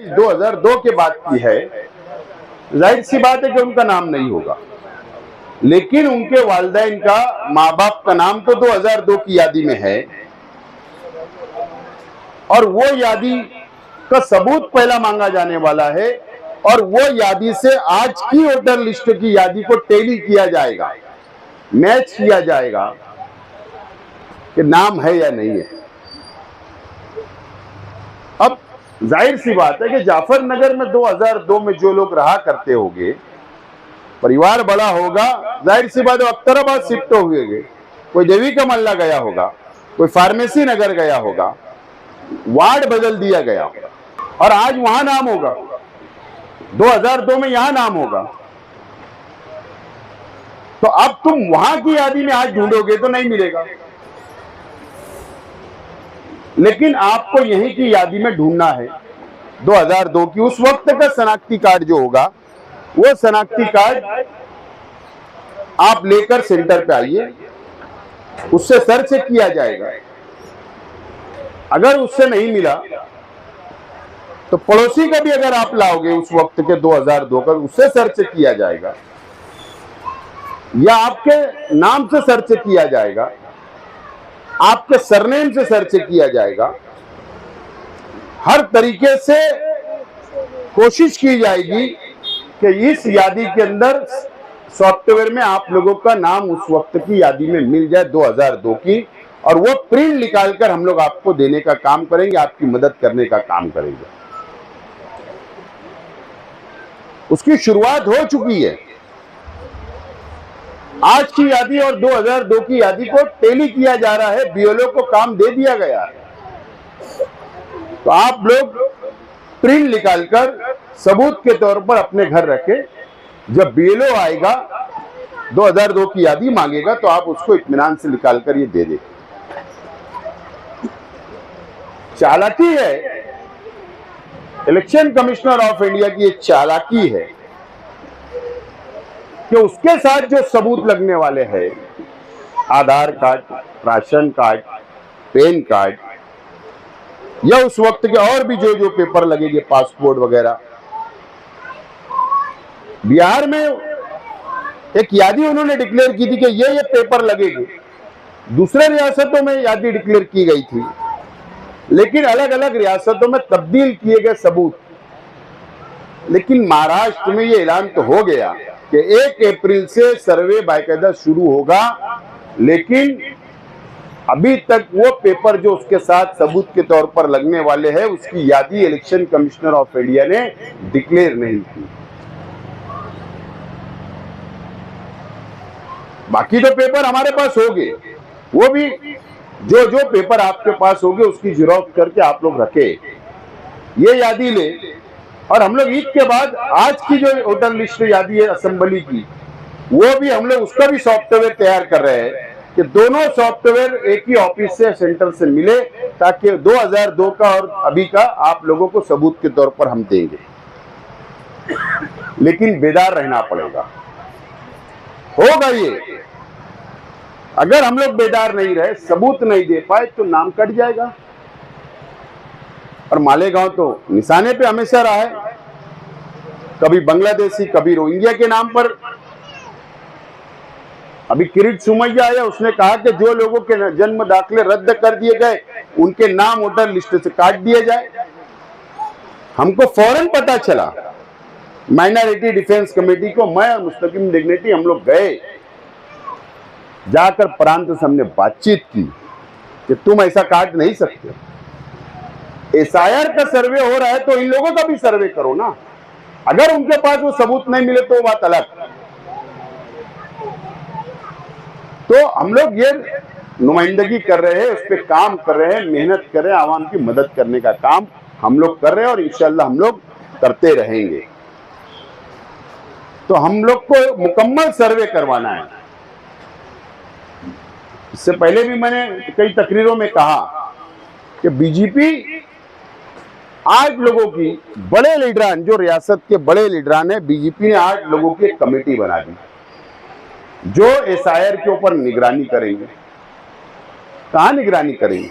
2002 के बाद की है, जाहिर सी बात है कि उनका नाम नहीं होगा, लेकिन उनके वालिदैन का, माँ बाप का नाम तो 2002 की यादी में है, और वो यादी का सबूत पहला मांगा जाने वाला है, और वो यादी से आज की वोटर लिस्ट की यादी को टैली किया जाएगा, मैच किया जाएगा कि नाम है या नहीं है। अब जाहिर सी बात है कि जाफर नगर में 2002 में जो लोग रहा करते होंगे, परिवार बड़ा होगा, जाहिर सी बात है अख्तराबाद शिफ्ट हुए, कोई देवी का मल्ला गया होगा, कोई फार्मेसी नगर गया होगा, वार्ड बदल दिया गया होगा, और आज वहां नाम होगा, 2002 में यहां नाम होगा। तो अब तुम वहां की यादी में आज ढूंढोगे तो नहीं मिलेगा, लेकिन आपको यहीं की यादी में ढूंढना है 2002 की। उस वक्त का शनाख्ती कार्ड जो होगा, वो शनाख्ती कार्ड आप लेकर सेंटर पे आइए, उससे सर्च किया जाएगा। अगर उससे नहीं मिला तो पड़ोसी का भी अगर आप लाओगे उस वक्त के 2002 का, उससे सर्च किया जाएगा, या आपके नाम से सर्च किया जाएगा, आपके सरनेम से सर्च किया जाएगा। हर तरीके से कोशिश की जाएगी कि इस यादी के अंदर सॉफ्टवेयर में आप लोगों का नाम उस वक्त की यादी में मिल जाए 2002 की, और वो प्रिंट निकालकर हम लोग आपको देने का काम करेंगे, आपकी मदद करने का काम करेंगे। उसकी शुरुआत हो चुकी है। आज की यादी और 2002 की यादी को टैली किया जा रहा है, बीएलओ को काम दे दिया गया है। तो आप लोग प्रिंट निकालकर सबूत के तौर पर अपने घर रखें। जब बीएलओ आएगा 2002 की यादी मांगेगा तो आप उसको इत्मीनान से निकालकर ये दे दें। चालाकी है, इलेक्शन कमिश्नर ऑफ इंडिया की एक चालाकी है कि उसके साथ जो सबूत लगने वाले हैं, Aadhaar card, ration card, PAN card, या उस वक्त के और भी जो पेपर लगेंगे, पासपोर्ट वगैरह। बिहार में एक यादी उन्होंने डिक्लेयर की थी कि ये पेपर लगेंगे, दूसरे रियासतों में यादी डिक्लेयर की गई थी, लेकिन अलग अलग रियासतों में तब्दील किए गए सबूत। लेकिन महाराष्ट्र में ये ऐलान तो हो गया कि 1 अप्रैल से सर्वे बाकायदा शुरू होगा, लेकिन अभी तक वो पेपर जो उसके साथ सबूत के तौर पर लगने वाले हैं, उसकी यादी इलेक्शन कमिश्नर ऑफ इंडिया ने डिक्लेयर नहीं की। बाकी तो पेपर हमारे पास होंगे, वो भी जो पेपर आपके पास होंगे उसकी ज़ेरॉक्स करके आप लोग रखे, ये यादी ले। और हम लोग ईद के बाद आज की जो वोटर लिस्ट यादी है असेंबली की, वो भी हम लोग उसका भी सॉफ्टवेयर तैयार कर रहे हैं कि दोनों सॉफ्टवेयर एक ही ऑफिस से, सेंटर से मिले, ताकि 2002 का और अभी का आप लोगों को सबूत के तौर पर हम देंगे। लेकिन बेदार रहना पड़ेगा, होगा ये। अगर हम लोग बेदार नहीं रहे, सबूत नहीं दे पाए, तो नाम कट जाएगा। और मालेगांव तो निशाने पे हमेशा रहा है, कभी बांग्लादेशी, कभी रोहिंग्या के नाम पर। अभी किरीट सुमैया आया, उसने कहा कि जो लोगों के जन्म दाखिले रद्द कर दिए गए, उनके नाम वोटर लिस्ट से काट दिए जाए। हमको फौरन पता चला, माइनॉरिटी डिफेंस कमेटी को मैं और मुस्तकिम डिग्निटी हम लोग गए, जाकर प्रांत से हमने बातचीत की कि तुम ऐसा काट नहीं सकते। एसआईआर का सर्वे हो रहा है तो इन लोगों का भी सर्वे करो ना। अगर उनके पास वो सबूत नहीं मिले तो बात अलग। तो हम लोग ये नुमाइंदगी कर रहे हैं, उस पर काम कर रहे हैं, मेहनत कर रहे हैं, आवाम की मदद करने का काम हम लोग कर रहे हैं, और इंशाल्लाह हम लोग करते रहेंगे। तो हम लोग को मुकम्मल सर्वे करवाना है। इससे पहले भी मैंने कई तकरीरों में कहा कि बीजेपी आज लोगों की, बड़े लीडरान, जो रियासत के बड़े लीडरान है, बीजेपी ने 8 लोगों की एक कमेटी बना दी जो एसआईआर के ऊपर निगरानी करेंगे। कहां निगरानी करेंगे?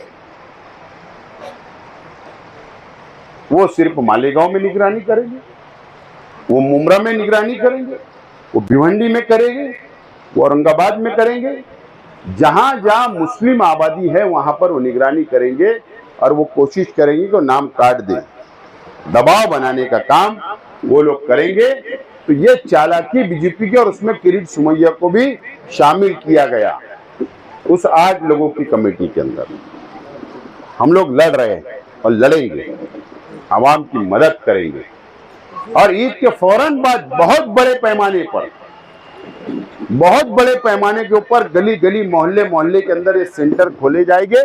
वो सिर्फ मालेगांव में निगरानी करेंगे, वो मुमरा में निगरानी करेंगे, वो भिवंडी में करेंगे, वो औरंगाबाद में करेंगे। जहां जहां मुस्लिम आबादी है वहां पर वो निगरानी करेंगे और वो कोशिश करेंगे कि नाम काट दें। दबाव बनाने का काम वो लोग करेंगे। तो ये चालाकी बीजेपी की, और उसमें किरीट सोमैया को भी शामिल किया गया उस 8 लोगों की कमेटी के अंदर। हम लोग लड़ रहे हैं और लड़ेंगे, आवाम की मदद करेंगे। और ईद के फौरन बाद बहुत बड़े पैमाने के ऊपर गली गली मोहल्ले मोहल्ले के अंदर ये सेंटर खोले जाएंगे,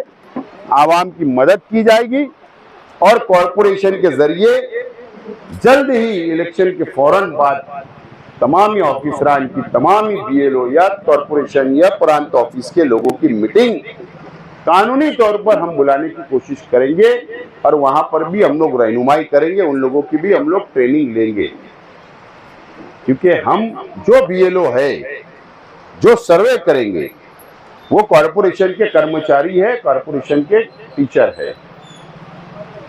आवाम की मदद की जाएगी। और कॉरपोरेशन के जरिए जल्द ही इलेक्शन के फौरन बाद तमामी ऑफिसरान की, तमामी बीएलओ या कॉरपोरेशन या प्रांत ऑफिस के लोगों की मीटिंग कानूनी तौर पर हम बुलाने की कोशिश करेंगे। और वहां पर भी हम लोग रहनुमाई करेंगे, उन लोगों की भी हम लोग ट्रेनिंग लेंगे। क्योंकि हम जो बीएलओ है, जो सर्वे करेंगे, वो कॉरपोरेशन के कर्मचारी है, कॉरपोरेशन के टीचर है।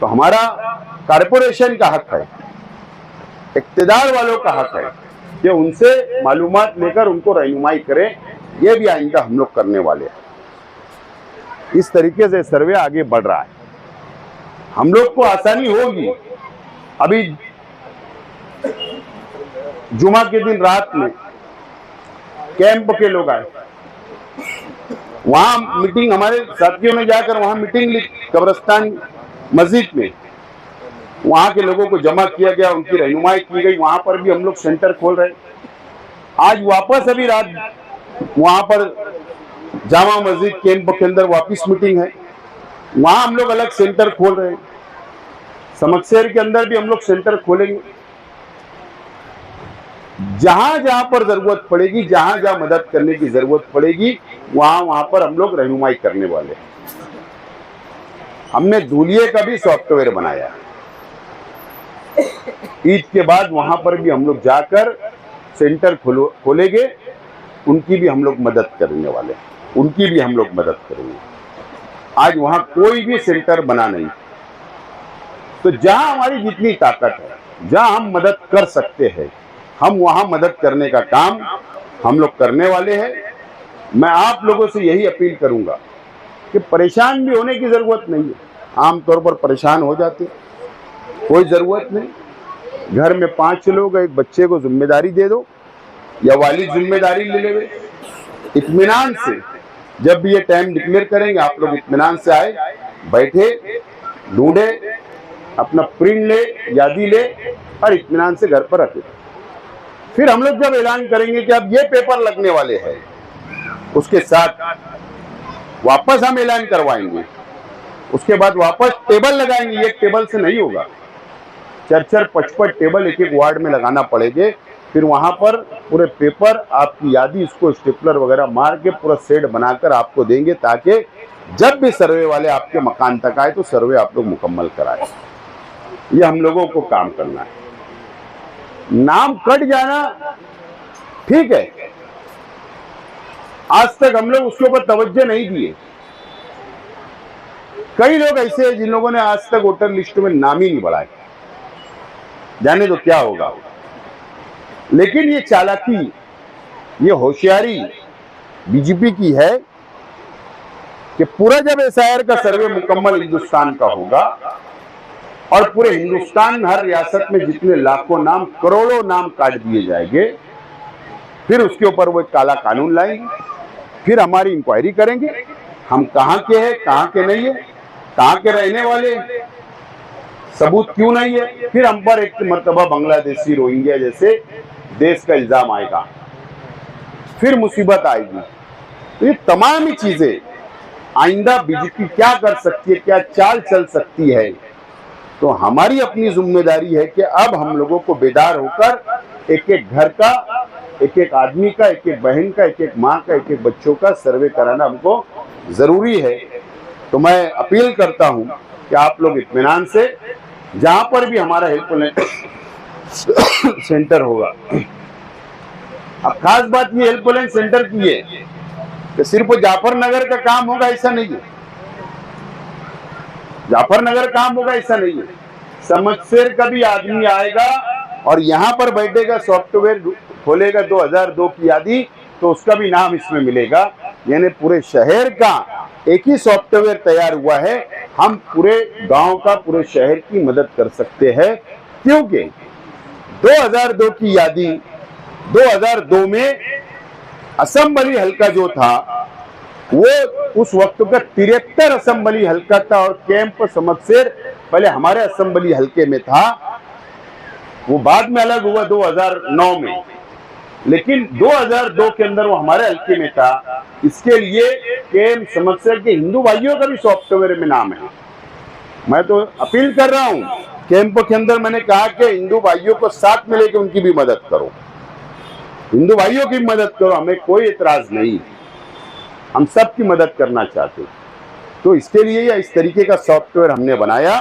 तो हमारा कॉरपोरेशन का हक है, इक्तिदार वालों का हक है कि उनसे मालूमात लेकर उनको रहनुमाई करें। ये भी आइंदा हम लोग करने वाले हैं। इस तरीके से सर्वे आगे बढ़ रहा है। हम लोग को आसानी होगी। अभी जुमा के दिन रात में कैंप के लोग आए, वहां मीटिंग, हमारे साथियों ने जाकर वहां मीटिंग ली कब्रिस्तान मस्जिद में। वहां के लोगों को जमा किया गया, उनकी रहनुमाई की गई। वहां पर भी हम लोग सेंटर खोल रहे हैं। आज वापस अभी रात वहां पर जामा मस्जिद कैंप के अंदर वापस मीटिंग है, वहां हम लोग अलग सेंटर खोल रहे हैं। समकसेर के अंदर भी हम लोग सेंटर खोलेंगे। जहां जहां पर जरूरत पड़ेगी, जहां जहां मदद करने की जरूरत पड़ेगी, वहां वहां पर हम लोग रहनुमाई करने वाले हैं। हमने धूलिये का भी सॉफ्टवेयर बनाया। ईद के बाद वहां पर भी हम लोग जाकर सेंटर खोलेंगे, उनकी भी हम लोग मदद करने वाले हैं, उनकी भी हम लोग मदद करेंगे। आज वहां कोई भी सेंटर बना नहीं। तो जहां हमारी जितनी ताकत है, जहां हम मदद कर सकते हैं, हम वहां मदद करने का काम हम लोग करने वाले हैं। मैं आप लोगों से यही अपील करूंगा कि परेशान भी होने की जरूरत नहीं है। आमतौर पर परेशान हो जाते, कोई जरूरत नहीं। घर में 5 लोग, एक बच्चे को जिम्मेदारी दे दो या वालिद जिम्मेदारी ले ले। इत्मीनान से जब भी ये टाइम डिक्लेयर करेंगे, आप लोग इत्मीनान से आए, बैठे, ढूंढे, अपना प्रिंट ले, यादी ले और इत्मीनान से घर पर रखे। फिर हम लोग जब ऐलान करेंगे कि अब ये पेपर लगने वाले हैं, उसके साथ वापस हम ऐलान करवाएंगे। उसके बाद वापस टेबल लगाएंगे। ये टेबल से नहीं होगा, 4-4, 5-5 टेबल एक एक वार्ड में लगाना पड़ेंगे। फिर वहां पर पूरे पेपर, आपकी यादी, इसको स्टेपलर वगैरह मार के पूरा सेट बनाकर आपको देंगे, ताकि जब भी सर्वे वाले आपके मकान तक आए तो सर्वे आप लोग मुकम्मल कराए। ये हम लोगों को काम करना है। नाम कट जाना ठीक है, आज तक हम लोग उसके ऊपर तवज्जो नहीं दिए। कई लोग ऐसे हैं जिन लोगों ने आज तक वोटर लिस्ट में नाम ही नहीं बढ़ाए, जाने तो क्या होगा। लेकिन ये चालाकी, ये होशियारी बीजेपी की है कि पूरा जब एसआईआर का सर्वे मुकम्मल हिंदुस्तान का होगा और पूरे हिंदुस्तान में हर रियासत में जितने लाखों नाम, करोड़ों नाम काट दिए जाएंगे, फिर उसके ऊपर वो एक काला कानून लाएंगे। फिर हमारी इंक्वायरी करेंगे, हम कहाँ के हैं, कहाँ के नहीं है, कहाँ के रहने वाले, सबूत क्यों नहीं है। फिर हम पर एक मर्तबा बांग्लादेशी, रोहिंग्या जैसे देश का इल्जाम आएगा, फिर मुसीबत आएगी। तो ये तमाम ही चीजें आइंदा बीजेपी क्या कर सकती है, क्या चाल चल सकती है। तो हमारी अपनी जिम्मेदारी है कि अब हम लोगों को बेदार होकर एक एक घर का, एक एक आदमी का, एक एक बहन का, एक एक माँ का, एक एक बच्चों का सर्वे कराना हमको जरूरी है। तो मैं अपील करता हूं कि आप लोग इत्मीनान से, जहां पर भी हमारा हेल्पलाइन सेंटर होगा। अब खास बात ये हेल्पलाइन सेंटर की है कि सिर्फ जाफरनगर का काम होगा ऐसा नहीं है, जाफरनगर काम होगा ऐसा नहीं है। समस्सेर का भी आदमी आएगा और यहाँ पर बैठेगा, सॉफ्टवेयर खोलेगा 2002 की यादी, तो उसका भी नाम इसमें मिलेगा। यानी पूरे शहर का एक ही सॉफ्टवेयर तैयार हुआ है। हम पूरे गांव का, पूरे शहर की मदद कर सकते हैं, क्योंकि 2002 की यादी 2002 में असेंबली हल्का जो था वो उस वक्त का 73 असेंबली हल्का था और कैंप समस्सेर पहले हमारे असेंबली हल्के में था, वो बाद में अलग हुआ 2009 में, लेकिन 2002 के अंदर वो हमारे हल्के में था। इसके लिए कैंप समस्सेर के हिंदू भाइयों का भी सॉफ्टवेयर में नाम है। मैं तो अपील कर रहा हूं, कैंप के अंदर मैंने कहा कि हिंदू भाइयों को साथ में लेकर उनकी भी मदद करो, हिंदू भाइयों की मदद करो, हमें कोई एतराज नहीं, हम सबकी मदद करना चाहते। तो इसके लिए या इस तरीके का सॉफ्टवेयर हमने बनाया।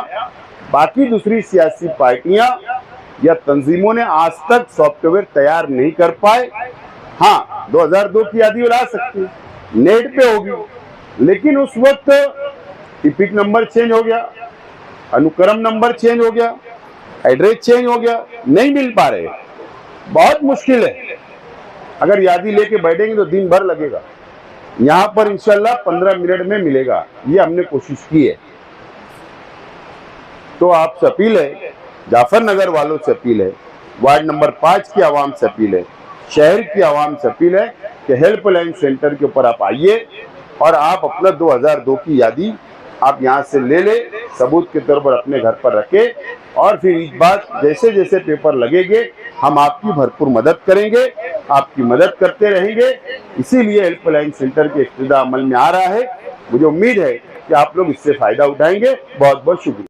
बाकी दूसरी सियासी पार्टियां या तंजीमों ने आज तक सॉफ्टवेयर तैयार नहीं कर पाए। हाँ, 2002 की यादी ला सकती है, नेट पे होगी, लेकिन उस वक्त इपिक नंबर चेंज हो गया, अनुक्रम नंबर चेंज हो गया, एड्रेस चेंज हो गया, नहीं मिल पा रहे, बहुत मुश्किल है। अगर यादी लेके बैठेंगे तो दिन भर लगेगा, यहाँ पर इंशाल्लाह 15 मिनट में मिलेगा, ये हमने कोशिश की है। तो आपसे अपील है, जाफर नगर वालों से अपील है, वार्ड नंबर 5 की आवाम से अपील है, शहर की आवाम से अपील है कि हेल्पलाइन सेंटर के ऊपर आप आइए और आप अपना 2002 की यादी आप यहाँ से ले ले, सबूत के तौर पर अपने घर पर रखे, और फिर इस बात जैसे जैसे पेपर लगेंगे हम आपकी भरपूर मदद करेंगे, आपकी मदद करते रहेंगे। इसीलिए हेल्पलाइन सेंटर के इफ्तिदा अमल में आ रहा है। मुझे उम्मीद है कि आप लोग इससे फायदा उठाएंगे। बहुत बहुत शुक्रिया।